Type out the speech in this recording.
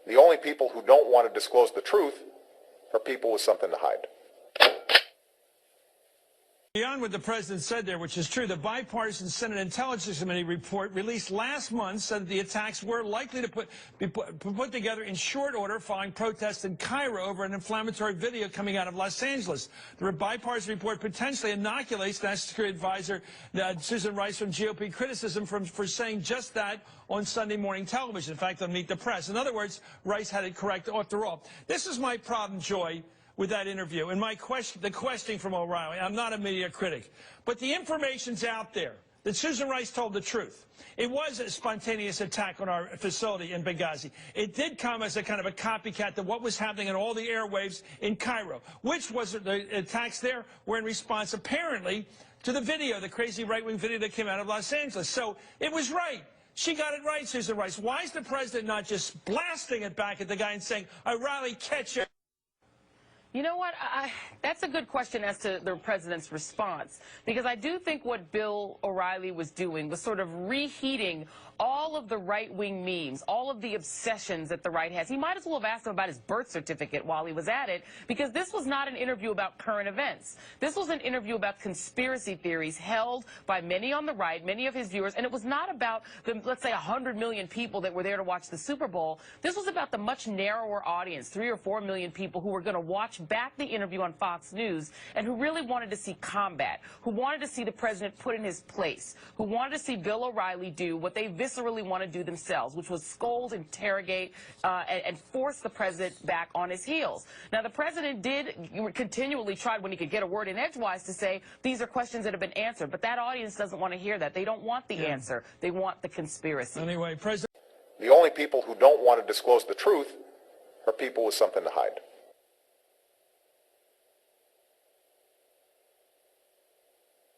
The only people who don't want to disclose the truth are people with something to hide. Beyond what the president said there, which is true, the bipartisan Senate Intelligence Committee report released last month said that the attacks were likely to be put together in short order following protests in Cairo over an inflammatory video coming out of Los Angeles. The bipartisan report potentially inoculates National Security Advisor Susan Rice from GOP criticism for saying just that on Sunday morning television. In fact, on Meet the Press. In other words, Rice had it correct after all. This is my problem, Joy, with that interview and the questioning from O'Reilly. I'm not a media critic, but the information's out there that Susan Rice told the truth. It was a spontaneous attack on our facility in Benghazi. It did come as a kind of a copycat to what was happening in all the airwaves in Cairo, which was the attacks there were in response apparently to the video, the crazy right-wing video that came out of Los Angeles. So it was right. She got it right, Susan Rice. Why is the president not just blasting it back at the guy and saying, O'Reilly, catch it? You know what? That's a good question as to the president's response, because I do think what Bill O'Reilly was doing was sort of reheating all of the right-wing memes, all of the obsessions that the right has. He might as well have asked him about his birth certificate while he was at it, because this was not an interview about current events. This was an interview about conspiracy theories held by many on the right, many of his viewers, and it was not about the, let's say, 100 million people that were there to watch the Super Bowl. This was about the much narrower audience, 3 or 4 million people who were going to watch back the interview on Fox News and who really wanted to see combat, who wanted to see the president put in his place, who wanted to see Bill O'Reilly do what they viscerally want to do themselves, which was scold, interrogate, and force the president back on his heels. Now, the president did continually try, when he could get a word in edgewise, to say these are questions that have been answered, but that audience doesn't want to hear that. They don't want the answer. They want the conspiracy. Anyway, President. The only people who don't want to disclose the truth are people with something to hide.